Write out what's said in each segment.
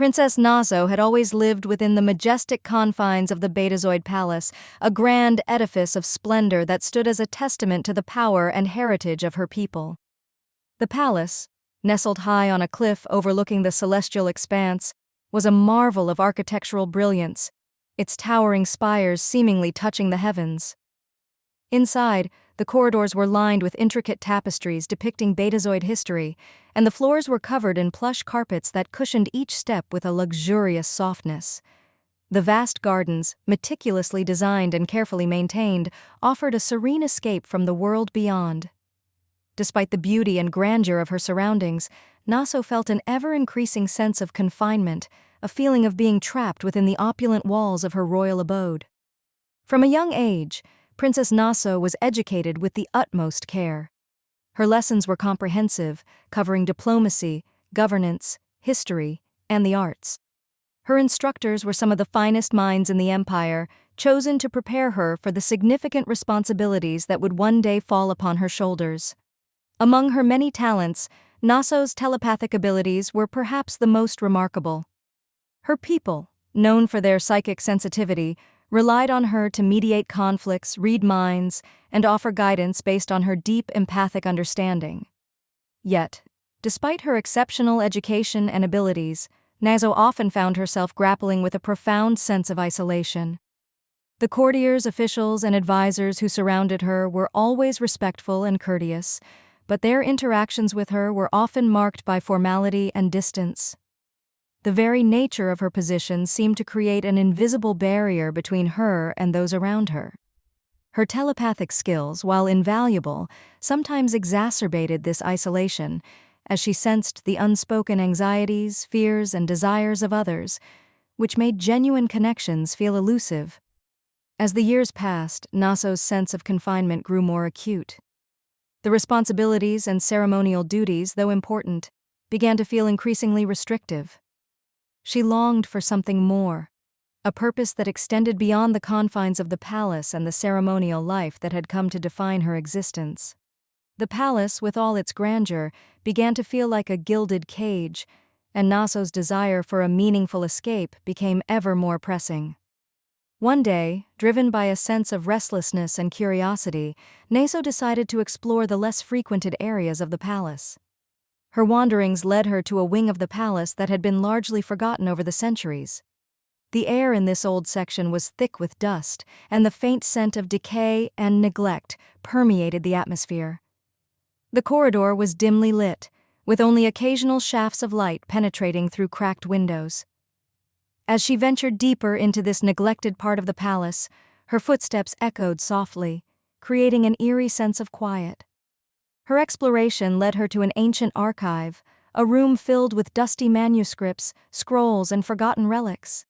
Princess Naso had always lived within the majestic confines of the Betazoid Palace, a grand edifice of splendor that stood as a testament to the power and heritage of her people. The palace, nestled high on a cliff overlooking the celestial expanse, was a marvel of architectural brilliance, its towering spires seemingly touching the heavens. Inside, the corridors were lined with intricate tapestries depicting Betazoid history, and the floors were covered in plush carpets that cushioned each step with a luxurious softness. The vast gardens, meticulously designed and carefully maintained, offered a serene escape from the world beyond. Despite the beauty and grandeur of her surroundings, Naso felt an ever-increasing sense of confinement, a feeling of being trapped within the opulent walls of her royal abode. From a young age, Princess Naso was educated with the utmost care. Her lessons were comprehensive, covering diplomacy, governance, history, and the arts. Her instructors were some of the finest minds in the empire, chosen to prepare her for the significant responsibilities that would one day fall upon her shoulders. Among her many talents, Naso's telepathic abilities were perhaps the most remarkable. Her people, known for their psychic sensitivity, relied on her to mediate conflicts, read minds, and offer guidance based on her deep empathic understanding. Yet, despite her exceptional education and abilities, Naso often found herself grappling with a profound sense of isolation. The courtiers, officials, and advisors who surrounded her were always respectful and courteous, but their interactions with her were often marked by formality and distance. The very nature of her position seemed to create an invisible barrier between her and those around her. Her telepathic skills, while invaluable, sometimes exacerbated this isolation, as she sensed the unspoken anxieties, fears, and desires of others, which made genuine connections feel elusive. As the years passed, Naso's sense of confinement grew more acute. The responsibilities and ceremonial duties, though important, began to feel increasingly restrictive. She longed for something more, a purpose that extended beyond the confines of the palace and the ceremonial life that had come to define her existence. The palace, with all its grandeur, began to feel like a gilded cage, and Naso's desire for a meaningful escape became ever more pressing. One day, driven by a sense of restlessness and curiosity, Naso decided to explore the less frequented areas of the palace. Her wanderings led her to a wing of the palace that had been largely forgotten over the centuries. The air in this old section was thick with dust, and the faint scent of decay and neglect permeated the atmosphere. The corridor was dimly lit, with only occasional shafts of light penetrating through cracked windows. As she ventured deeper into this neglected part of the palace, her footsteps echoed softly, creating an eerie sense of quiet. Her exploration led her to an ancient archive, a room filled with dusty manuscripts, scrolls, and forgotten relics.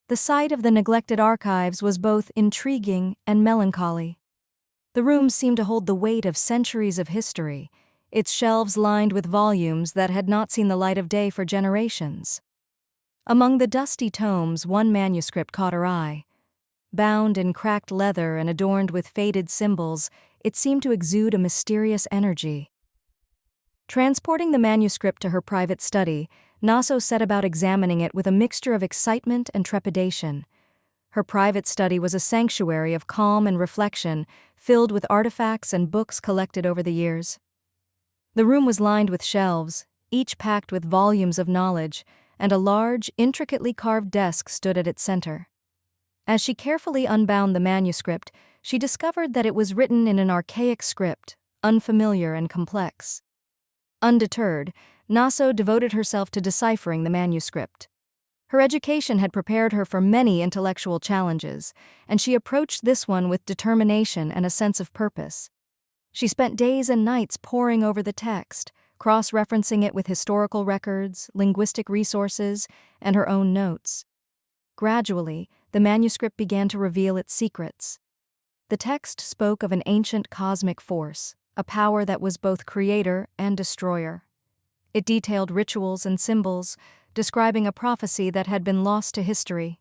The sight of the neglected archives was both intriguing and melancholy. The room seemed to hold the weight of centuries of history, its shelves lined with volumes that had not seen the light of day for generations. Among the dusty tomes, one manuscript caught her eye. Bound in cracked leather and adorned with faded symbols, it seemed to exude a mysterious energy. Transporting the manuscript to her private study, Naso set about examining it with a mixture of excitement and trepidation. Her private study was a sanctuary of calm and reflection, filled with artifacts and books collected over the years. The room was lined with shelves, each packed with volumes of knowledge, and a large, intricately carved desk stood at its center. As she carefully unbound the manuscript, she discovered that it was written in an archaic script, unfamiliar and complex. Undeterred, Naso devoted herself to deciphering the manuscript. Her education had prepared her for many intellectual challenges, and she approached this one with determination and a sense of purpose. She spent days and nights poring over the text, cross-referencing it with historical records, linguistic resources, and her own notes. Gradually, the manuscript began to reveal its secrets. The text spoke of an ancient cosmic force, a power that was both creator and destroyer. It detailed rituals and symbols, describing a prophecy that had been lost to history.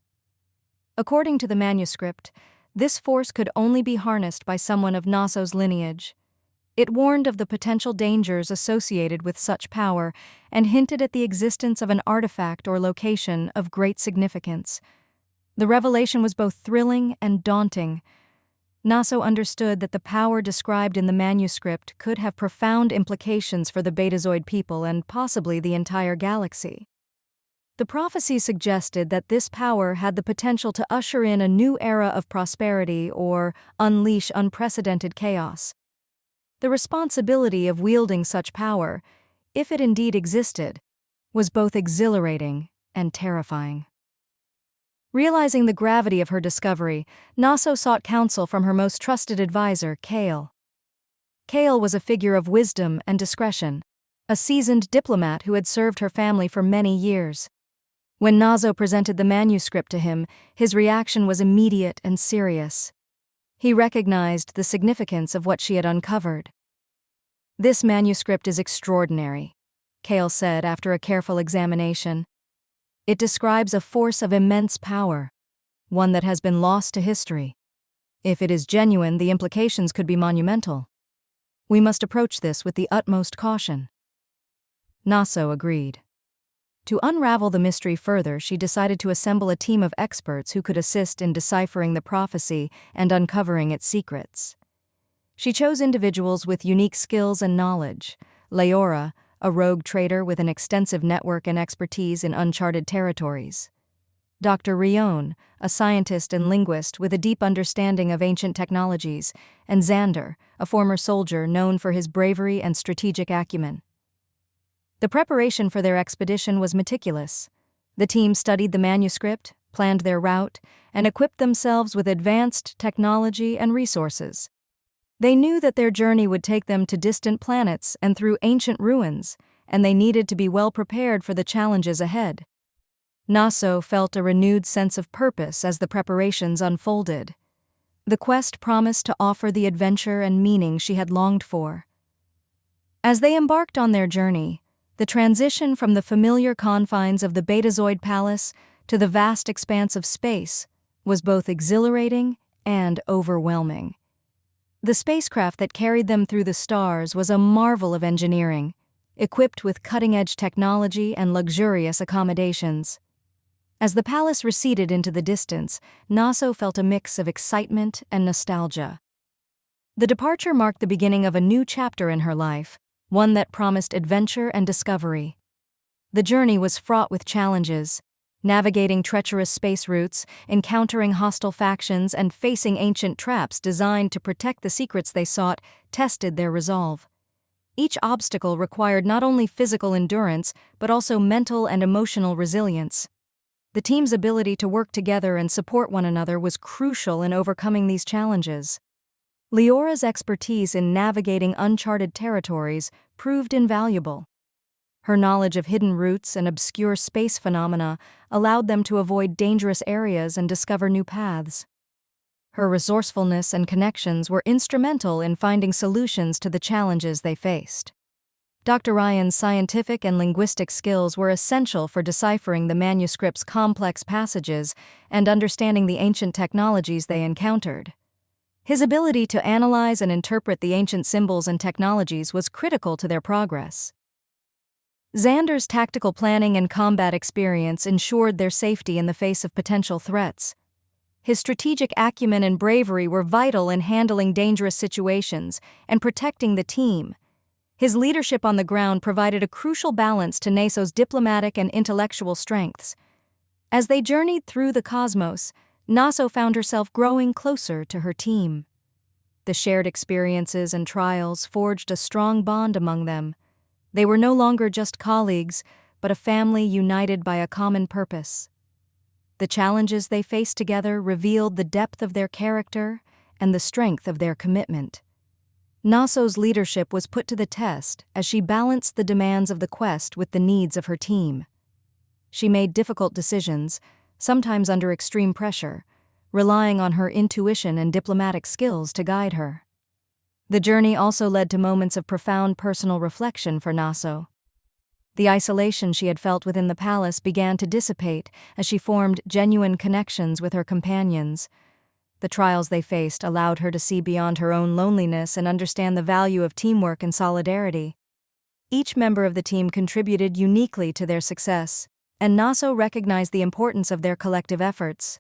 According to the manuscript, this force could only be harnessed by someone of Naso's lineage. It warned of the potential dangers associated with such power and hinted at the existence of an artifact or location of great significance. The revelation was both thrilling and daunting. Naso understood that the power described in the manuscript could have profound implications for the Betazoid people and possibly the entire galaxy. The prophecy suggested that this power had the potential to usher in a new era of prosperity or unleash unprecedented chaos. The responsibility of wielding such power, if it indeed existed, was both exhilarating and terrifying. Realizing the gravity of her discovery, Naso sought counsel from her most trusted advisor, Kale. Kale was a figure of wisdom and discretion, a seasoned diplomat who had served her family for many years. When Naso presented the manuscript to him, his reaction was immediate and serious. He recognized the significance of what she had uncovered. "This manuscript is extraordinary," Kale said after a careful examination. "It describes a force of immense power, one that has been lost to history. If it is genuine, the implications could be monumental. We must approach this with the utmost caution." Naso agreed. To unravel the mystery further, she decided to assemble a team of experts who could assist in deciphering the prophecy and uncovering its secrets. She chose individuals with unique skills and knowledge: Leora, a rogue trader with an extensive network and expertise in uncharted territories; Dr. Rion, a scientist and linguist with a deep understanding of ancient technologies; and Xander, a former soldier known for his bravery and strategic acumen. The preparation for their expedition was meticulous. The team studied the manuscript, planned their route, and equipped themselves with advanced technology and resources. They knew that their journey would take them to distant planets and through ancient ruins, and they needed to be well prepared for the challenges ahead. Naso felt a renewed sense of purpose as the preparations unfolded. The quest promised to offer the adventure and meaning she had longed for. As they embarked on their journey, the transition from the familiar confines of the Betazoid Palace to the vast expanse of space was both exhilarating and overwhelming. The spacecraft that carried them through the stars was a marvel of engineering, equipped with cutting-edge technology and luxurious accommodations. As the palace receded into the distance, Naso felt a mix of excitement and nostalgia. The departure marked the beginning of a new chapter in her life, one that promised adventure and discovery. The journey was fraught with challenges: navigating treacherous space routes, encountering hostile factions, and facing ancient traps designed to protect the secrets they sought tested their resolve. Each obstacle required not only physical endurance, but also mental and emotional resilience. The team's ability to work together and support one another was crucial in overcoming these challenges. Leora's expertise in navigating uncharted territories proved invaluable. Her knowledge of hidden routes and obscure space phenomena allowed them to avoid dangerous areas and discover new paths. Her resourcefulness and connections were instrumental in finding solutions to the challenges they faced. Dr. Ryan's scientific and linguistic skills were essential for deciphering the manuscript's complex passages and understanding the ancient technologies they encountered. His ability to analyze and interpret the ancient symbols and technologies was critical to their progress. Xander's tactical planning and combat experience ensured their safety in the face of potential threats. His strategic acumen and bravery were vital in handling dangerous situations and protecting the team. His leadership on the ground provided a crucial balance to Naso's diplomatic and intellectual strengths. As they journeyed through the cosmos, Naso found herself growing closer to her team. The shared experiences and trials forged a strong bond among them. They were no longer just colleagues, but a family united by a common purpose. The challenges they faced together revealed the depth of their character and the strength of their commitment. Naso's leadership was put to the test as she balanced the demands of the quest with the needs of her team. She made difficult decisions, sometimes under extreme pressure, relying on her intuition and diplomatic skills to guide her. The journey also led to moments of profound personal reflection for Naso. The isolation she had felt within the palace began to dissipate as she formed genuine connections with her companions. The trials they faced allowed her to see beyond her own loneliness and understand the value of teamwork and solidarity. Each member of the team contributed uniquely to their success, and Naso recognized the importance of their collective efforts.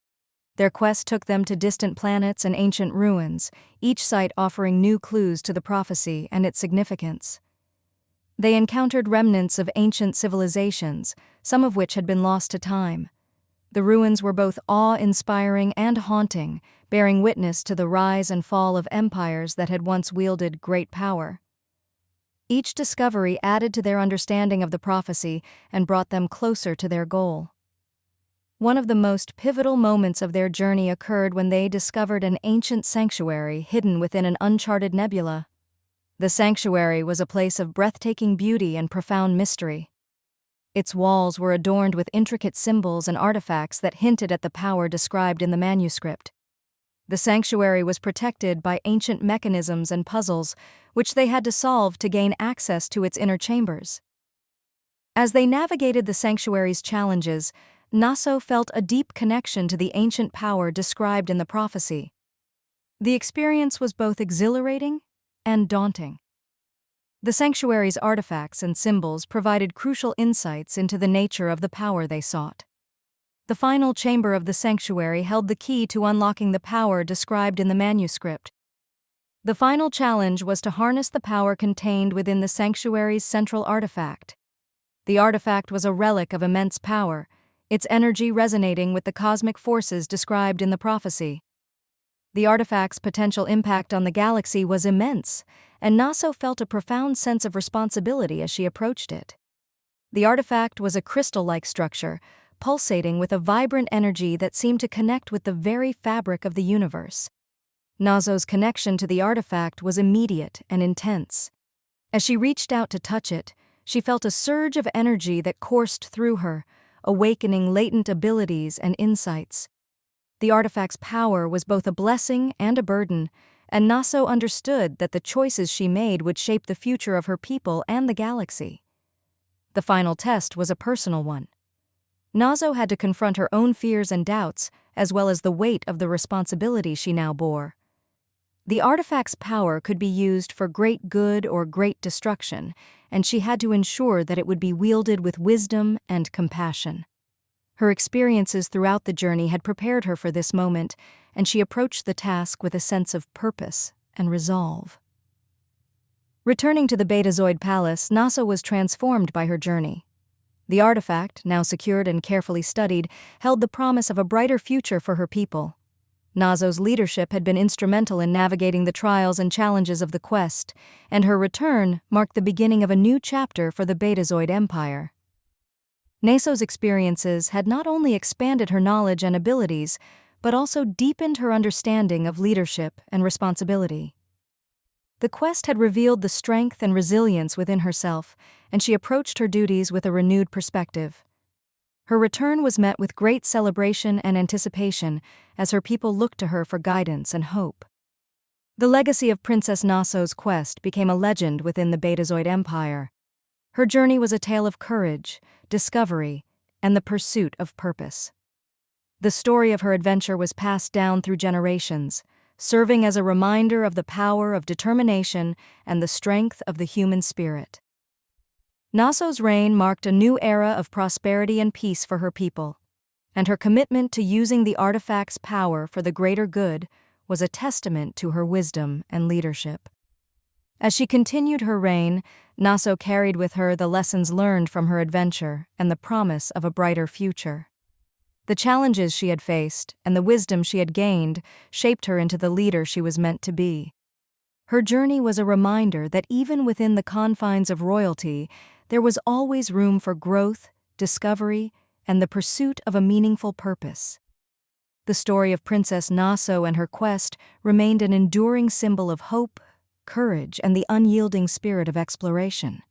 Their quest took them to distant planets and ancient ruins, each site offering new clues to the prophecy and its significance. They encountered remnants of ancient civilizations, some of which had been lost to time. The ruins were both awe-inspiring and haunting, bearing witness to the rise and fall of empires that had once wielded great power. Each discovery added to their understanding of the prophecy and brought them closer to their goal. One of the most pivotal moments of their journey occurred when they discovered an ancient sanctuary hidden within an uncharted nebula. The sanctuary was a place of breathtaking beauty and profound mystery. Its walls were adorned with intricate symbols and artifacts that hinted at the power described in the manuscript. The sanctuary was protected by ancient mechanisms and puzzles, which they had to solve to gain access to its inner chambers. As they navigated the sanctuary's challenges, Naso felt a deep connection to the ancient power described in the prophecy. The experience was both exhilarating and daunting. The sanctuary's artifacts and symbols provided crucial insights into the nature of the power they sought. The final chamber of the sanctuary held the key to unlocking the power described in the manuscript. The final challenge was to harness the power contained within the sanctuary's central artifact. The artifact was a relic of immense power, its energy resonating with the cosmic forces described in the prophecy. The artifact's potential impact on the galaxy was immense, and Naso felt a profound sense of responsibility as she approached it. The artifact was a crystal-like structure, pulsating with a vibrant energy that seemed to connect with the very fabric of the universe. Naso's connection to the artifact was immediate and intense. As she reached out to touch it, she felt a surge of energy that coursed through her, awakening latent abilities and insights. The artifact's power was both a blessing and a burden, and Naso understood that the choices she made would shape the future of her people and the galaxy. The final test was a personal one. Naso had to confront her own fears and doubts, as well as the weight of the responsibility she now bore. The artifact's power could be used for great good or great destruction, and she had to ensure that it would be wielded with wisdom and compassion. Her experiences throughout the journey had prepared her for this moment, and she approached the task with a sense of purpose and resolve. Returning to the Betazoid Palace, Naso was transformed by her journey. The artifact, now secured and carefully studied, held the promise of a brighter future for her people. Naso's leadership had been instrumental in navigating the trials and challenges of the quest, and her return marked the beginning of a new chapter for the Betazoid Empire. Naso's experiences had not only expanded her knowledge and abilities, but also deepened her understanding of leadership and responsibility. The quest had revealed the strength and resilience within herself, and she approached her duties with a renewed perspective. Her return was met with great celebration and anticipation as her people looked to her for guidance and hope. The legacy of Princess Naso's quest became a legend within the Betazoid Empire. Her journey was a tale of courage, discovery, and the pursuit of purpose. The story of her adventure was passed down through generations, serving as a reminder of the power of determination and the strength of the human spirit. Naso's reign marked a new era of prosperity and peace for her people, and her commitment to using the artifact's power for the greater good was a testament to her wisdom and leadership. As she continued her reign, Naso carried with her the lessons learned from her adventure and the promise of a brighter future. The challenges she had faced and the wisdom she had gained shaped her into the leader she was meant to be. Her journey was a reminder that even within the confines of royalty, there was always room for growth, discovery, and the pursuit of a meaningful purpose. The story of Princess Naso and her quest remained an enduring symbol of hope, courage, and the unyielding spirit of exploration.